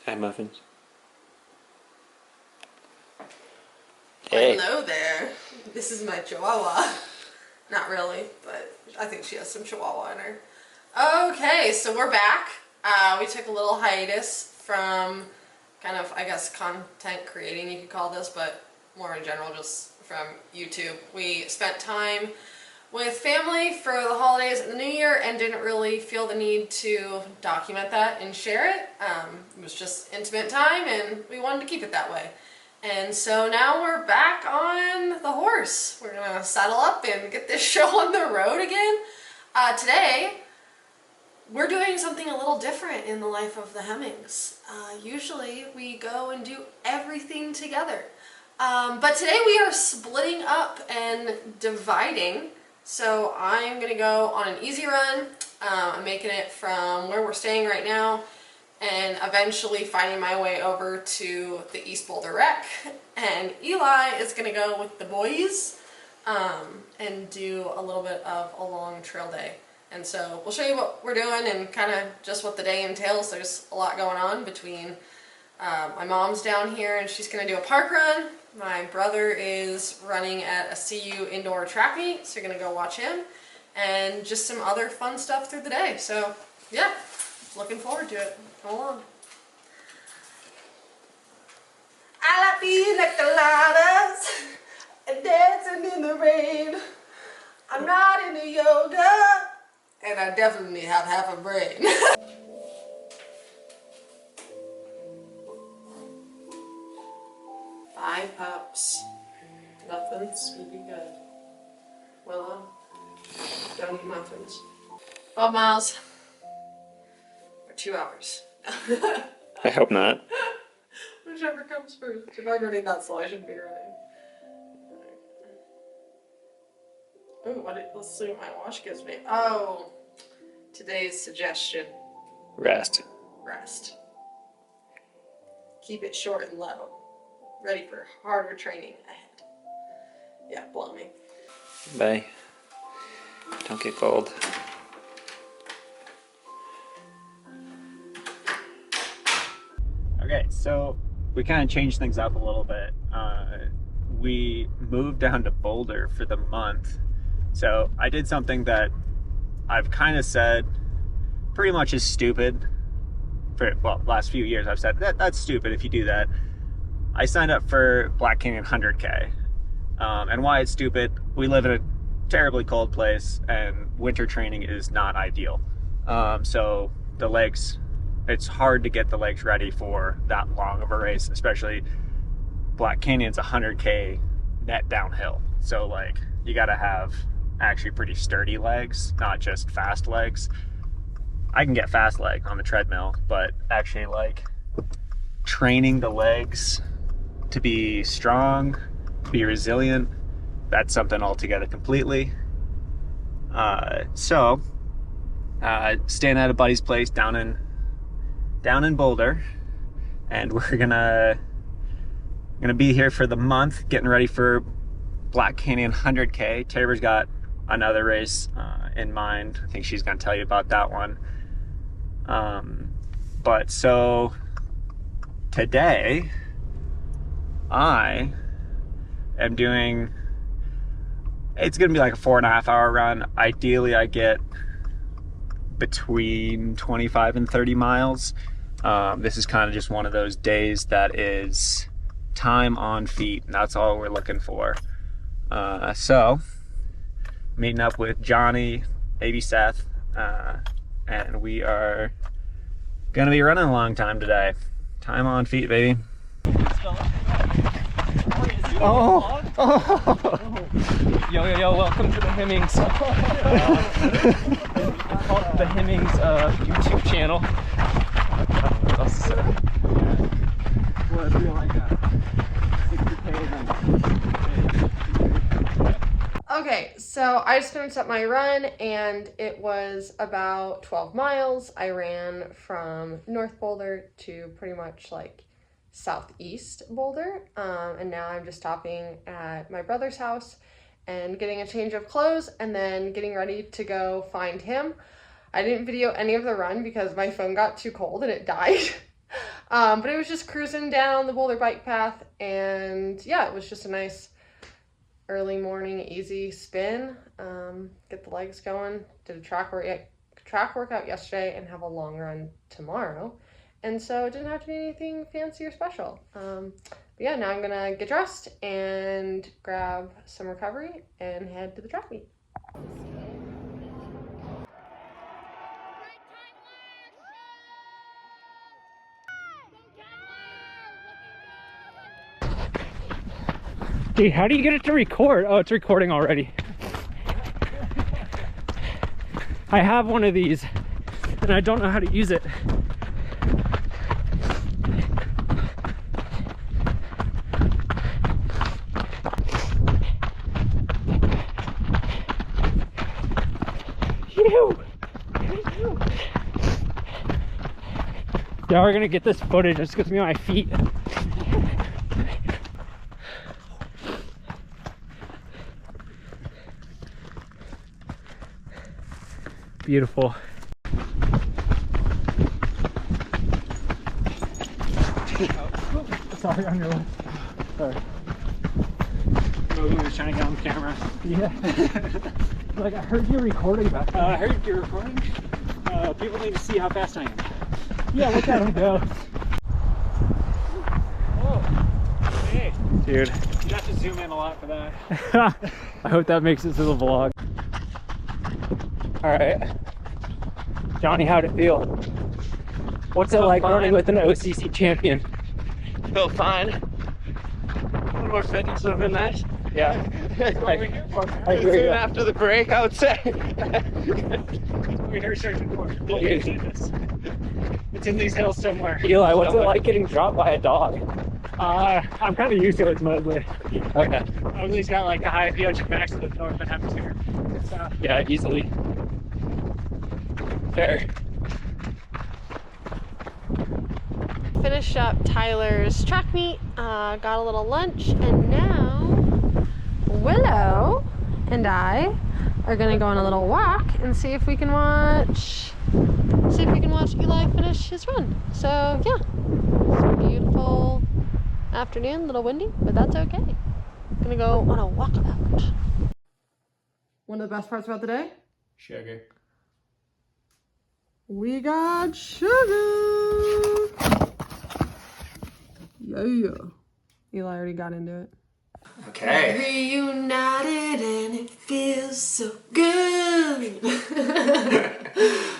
Hi, Muffins. Hey. Hello there. This is my Chihuahua. Not really, but I think she has some Chihuahua in her. Okay, so we're back. We took a little hiatus from kind of, I guess, content creating, you could call this, but more in general, just from YouTube. We spent time with family for the holidays and the new year and didn't really feel the need to document that and share it. It was just intimate time and we wanted to keep it that way. And so now we're back on the horse. We're gonna saddle up and get this show on the road again. Today, we're doing something a little different in the life of the Hemmings. Usually we go and do everything together. But today we are splitting up and dividing. So I'm gonna go on an easy run. I'm making it from where we're staying right now and eventually finding my way over to the East Boulder Rec. And Eli is gonna go with the boys and do a little bit of a long trail day. And so we'll show you what we're doing and kind of just what the day entails. There's a lot going on between my mom's down here and she's gonna do a park run. My brother is running at a CU indoor track meet, so you're gonna go watch him. And just some other fun stuff through the day. So yeah, looking forward to it. Come along. I like being like the and dancing in the rain. I'm not into yoga, and I definitely have half a brain. Five pups. Nothing's gonna be good. Well, don't eat muffins. 12 miles for 2 hours. I hope not. Whichever comes first. If I'm running that slow, I shouldn't be running. Oh, let's see what my watch gives me. Oh, today's suggestion. Rest. Rest. Keep it short and low. Ready for harder training ahead. Yeah, blow me. Bye. Don't get cold. Okay, so we kind of changed things up a little bit. We moved down to Boulder for the month. So I did something that I've kind of said pretty much is stupid. For, well, last few years I've said that's stupid if you do that. I signed up for Black Canyon 100K. And why it's stupid, we live in a terribly cold place and winter training is not ideal. So the legs, it's hard to get the legs ready for that long of a race, especially Black Canyon's 100K net downhill. So like you gotta have actually pretty sturdy legs, not just fast legs. I can get fast leg on the treadmill, but actually like training the legs to be strong, be resilient, that's something altogether completely. So staying at a buddy's place down in Boulder, and we're gonna be here for the month, getting ready for Black Canyon 100K. Tabor's got another race in mind. I think she's gonna tell you about that one. But so today I am doing, it's gonna be like a 4.5 hour run. Ideally I get between 25 and 30 miles. This is kind of just one of those days that is time on feet, and that's all we're looking for. So meeting up with Johnny, maybe Seth, and we are gonna be running a long time today. Time on feet, baby. Oh. Yo, welcome to the Hemmings. It's called the Hemmings YouTube channel. Okay, so I just finished up my run and it was about 12 miles. I ran from North Boulder to pretty much like southeast Boulder, and now I'm just stopping at my brother's house and getting a change of clothes and then getting ready to go find him. I didn't video any of the run because my phone got too cold and it died. But it was just cruising down the Boulder bike path, and yeah, it was just a nice early morning easy spin. Get the legs going. Did a track workout yesterday and have a long run tomorrow, and so it didn't have to be anything fancy or special. But yeah, now I'm gonna get dressed and grab some recovery and head to the track meet. Dude, how do you get it to record? Oh, it's recording already. I have one of these and I don't know how to use it. Yeah, we're gonna get this footage. It's gonna be on my feet. Beautiful. Sorry, on your left. Sorry. We were trying to get on camera. Yeah. Like, I heard you recording back there. I heard you're recording. People need to see how fast I am. Yeah, look at him go. Oh, hey. Dude. You have to zoom in a lot for that. I hope that makes it to the vlog. Alright. Johnny, how'd it feel? What's it like running with an OCC champion? Feel fine. A little more fitness would have been nice. Yeah. That's what we're here for. I hear Soon ya. after the break, I would say. We're here searching for it. It's in these hills somewhere. Eli, what's it like getting dropped by a dog? I'm kind of used to it mostly. Okay. I've at least got like a high VO2 max to the northern hemisphere. So, Yeah, easily. Fair. Finished up Tyler's track meet, got a little lunch, and now Willow and I are gonna go on a little walk and see if we can watch Eli finish his run. So yeah, it's a beautiful afternoon, a little windy, but that's okay. Gonna go on a walkabout. One of the best parts about the day? sugar. We got sugar! Yeah. Eli already got into it. Okay. Reunited and it feels so good.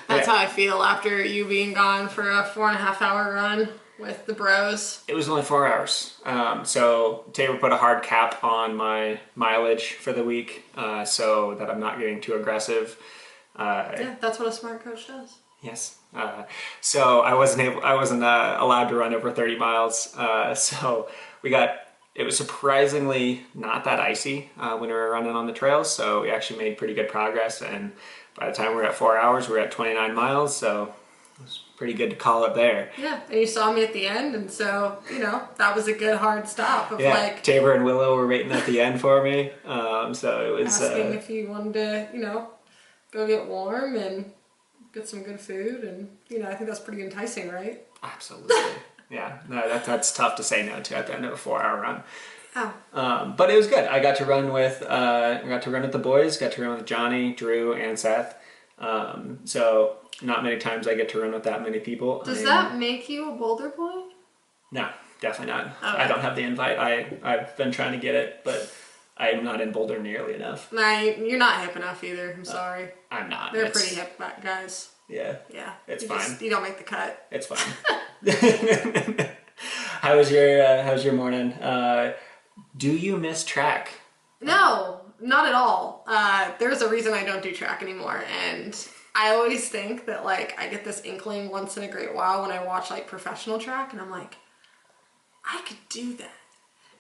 That's how I feel after you being gone for a 4.5-hour run with the bros. It was only 4 hours. So Tabor put a hard cap on my mileage for the week so that I'm not getting too aggressive. Yeah, that's what a smart coach does. Yes. So I wasn't allowed to run over 30 miles. So it was surprisingly not that icy when we were running on the trails. So we actually made pretty good progress. And by the time we were at 4 hours, we were at 29 miles. So it was pretty good to call it there. Yeah, and you saw me at the end, and so, that was a good hard stop of Tabor and Willow were waiting at the end for me. So it was asking if you wanted to, go get warm and get some good food, and I think that's pretty enticing, right? Absolutely. Yeah, no, that's tough to say no to at the end of a 4-hour run. Oh. But it was good. I got to run with the boys. Got to run with Johnny, Drew, and Seth. So not many times I get to run with that many people. Does that make you a Boulder boy? No, definitely not. Okay. I don't have the invite. I've been trying to get it, but I'm not in Boulder nearly enough. Nah, you're not hip enough either. I'm sorry. I'm not. They're pretty hip guys. Yeah. Yeah. It's fine. You don't make the cut. It's fine. How was your morning? Do you miss track? No, not at all. There's a reason I don't do track anymore, and I always think that I get this inkling once in a great while when I watch professional track, and I'm like, I could do that.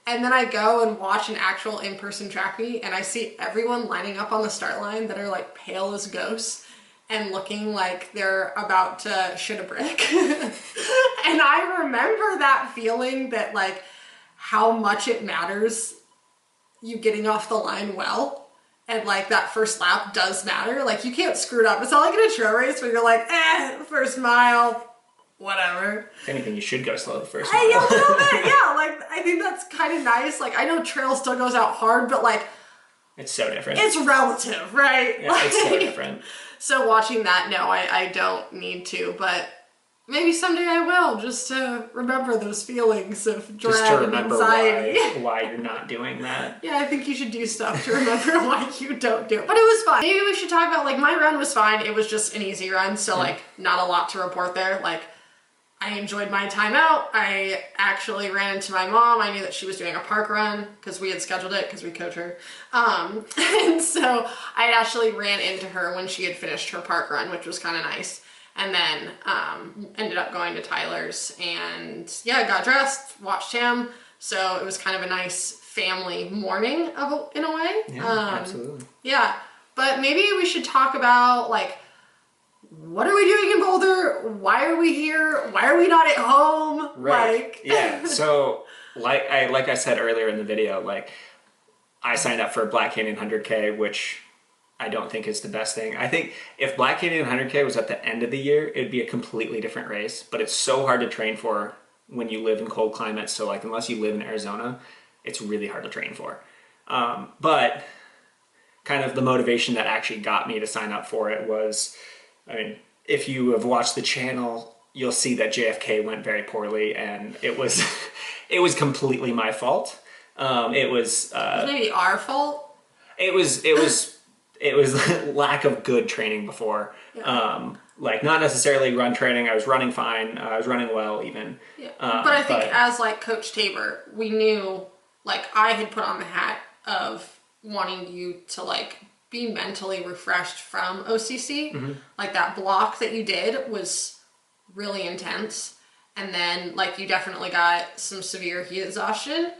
And then I go and watch an actual in-person track meet, and I see everyone lining up on the start line that are pale as ghosts and looking like they're about to shit a brick. And I remember that feeling that how much it matters you getting off the line well. And that first lap does matter. You can't screw it up. It's not like in a trail race where you're first mile, whatever. If anything, you should go slow the first A mile. little bit, yeah. Like, I think that's kind of nice. Like, I know trail still goes out hard, but like, It's so different. it's relative, right? Yeah, it's so different. So watching that, no, I don't need to, but maybe someday I will, just to remember those feelings of Just to dread and remember anxiety. why you're not doing that. Yeah, I think you should do stuff to remember why you don't do it. But it was fun. Maybe we should talk about, like, my run was fine. It was just an easy run, so, like, not a lot to report there. Like, I enjoyed my time out. I actually ran into my mom. I knew that she was doing a park run because we had scheduled it because we coach her. And so I actually ran into her when she had finished her park run, which was kind of nice. And then ended up going to Tyler's and yeah, got dressed, watched him. So it was kind of a nice family morning in a way. Yeah, absolutely. Yeah, but maybe we should talk about like, what are we doing in Boulder? Why are we here? Why are we not at home? Right. Like, Yeah. So like I said earlier in the video, like I signed up for Black Canyon 100K, which I don't think is the best thing. I think if Black Canyon 100K was at the end of the year, it'd be a completely different race, but it's so hard to train for when you live in cold climates. So like, unless you live in Arizona, it's really hard to train for. But kind of the motivation that actually got me to sign up for it was, I mean, if you have watched the channel, you'll see that JFK went very poorly, and it was it was completely my fault. It was maybe our fault. it was lack of good training before. Yeah. Like not necessarily run training. I was running fine. I was running well even. Yeah. But I think as like Coach Tabor, we knew, like I had put on the hat of wanting you to like be mentally refreshed from OCC. Mm-hmm. Like that block that you did was really intense. And then like you definitely got some severe heat exhaustion.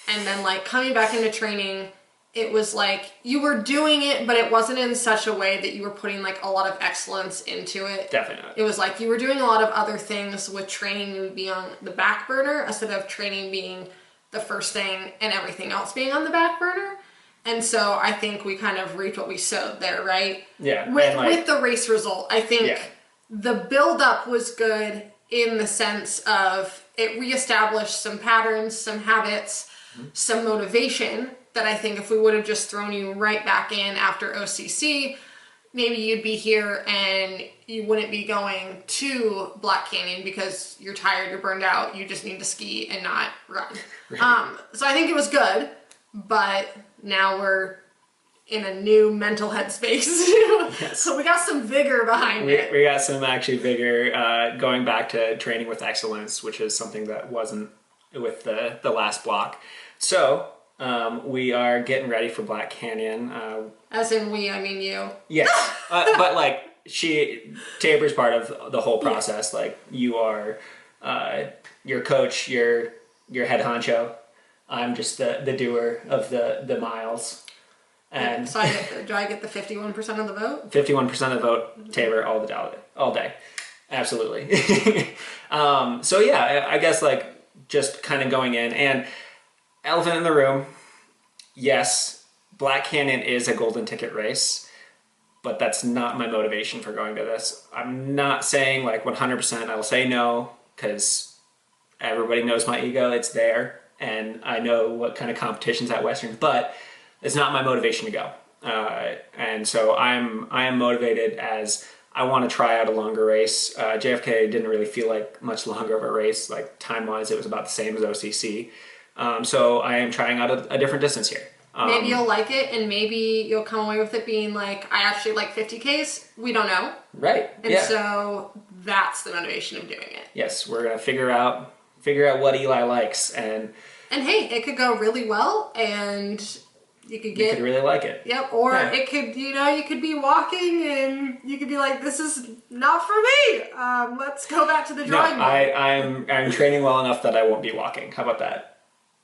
And then like coming back into training, it was like you were doing it, but it wasn't in such a way that you were putting like a lot of excellence into it. Definitely. It was like you were doing a lot of other things with training would be on the back burner instead of training being the first thing and everything else being on the back burner. And so I think we kind of reaped what we sowed there, right? Yeah. With the race result, I think Yeah. the build-up was good in the sense of it reestablished some patterns, some habits, some motivation that I think if we would have just thrown you right back in after OCC, maybe you'd be here and you wouldn't be going to Black Canyon because you're tired, you're burned out, you just need to ski and not run. Right. So I think it was good, but now we're in a new mental headspace. Yes. So we got some vigor behind it. We got some actually vigor going back to training with excellence, which is something that wasn't with the last block. So we are getting ready for Black Canyon. As in we, I mean you. Yes, but like Tabor's part of the whole process. Like you are your coach, your head honcho. I'm just the doer of the miles. And So do I get the 51% of the vote? 51% of the vote, Tabor all day. Absolutely. So yeah, I guess like just kind of going in and elephant in the room. Yes, Black Canyon is a golden ticket race, but that's not my motivation for going to this. I'm not saying like 100%. I will say no because everybody knows my ego. It's there, and I know what kind of competition's at Western, but it's not my motivation to go. And so I am motivated as I want to try out a longer race. JFK didn't really feel like much longer of a race. Like time-wise, it was about the same as OCC. So I am trying out a different distance here. Maybe you'll like it, and maybe you'll come away with it being like, I actually like 50Ks. We don't know. Right. And yeah. so that's the motivation of doing it. Yes, we're gonna figure out what Eli likes, and hey, it could go really well, and you could get. you could really like it. Yep. Or Yeah. it could, you could be walking, and you could be like, this is not for me. Let's go back to the No, drawing board. I'm training well enough that I won't be walking. How about that?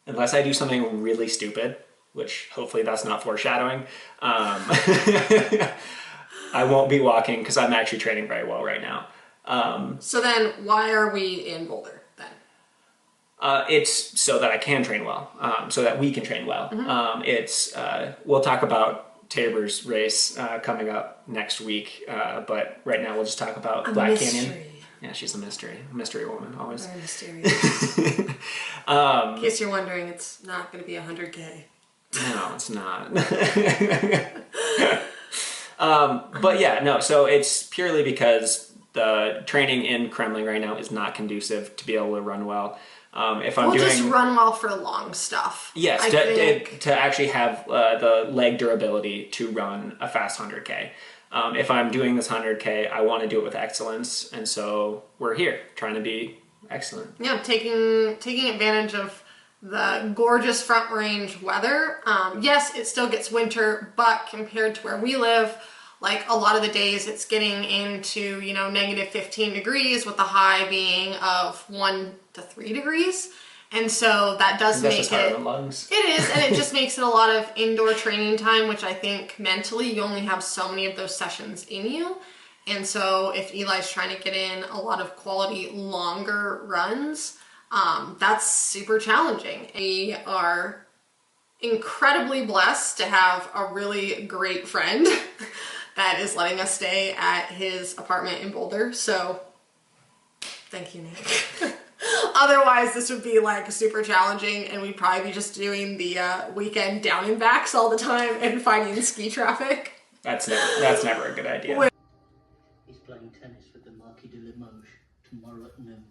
Unless I do something really stupid, which hopefully that's not foreshadowing. I won't be walking because I'm actually training very well right now. So then, why are we in Boulder then? It's so that I can train well, so that we can train well. Mm-hmm. We'll talk about Tabor's race coming up next week, but right now we'll just talk about Black Canyon. Yeah, she's a mystery woman, always. Very mysterious. In case you're wondering, it's not going to be 100K. No, it's not. But yeah, no, so it's purely because the training in Kremling right now is not conducive to be able to run well. If I'm doing... just run well for long stuff. Yes, I think. to actually have the leg durability to run a fast 100K. If I'm doing this 100K, I want to do it with excellence, and so we're here trying to be excellent. Yeah, taking advantage of the gorgeous Front Range weather. Yes, it still gets winter, but compared to where we live, like a lot of the days it's getting into, you know, negative 15 degrees with the high being of 1 to 3 degrees. And so that does make it, lungs. it is, and it just makes it a lot of indoor training time, which I think mentally you only have so many of those sessions in you. And so if Eli's trying to get in a lot of quality longer runs, that's super challenging. We are incredibly blessed to have a really great friend that is letting us stay at his apartment in Boulder. So thank you, Nick. Otherwise, this would be like super challenging, and we'd probably be just doing the weekend down and backs all the time and fighting ski traffic. That's never a good idea. He's playing tennis with the Marquis de Limoges tomorrow at noon.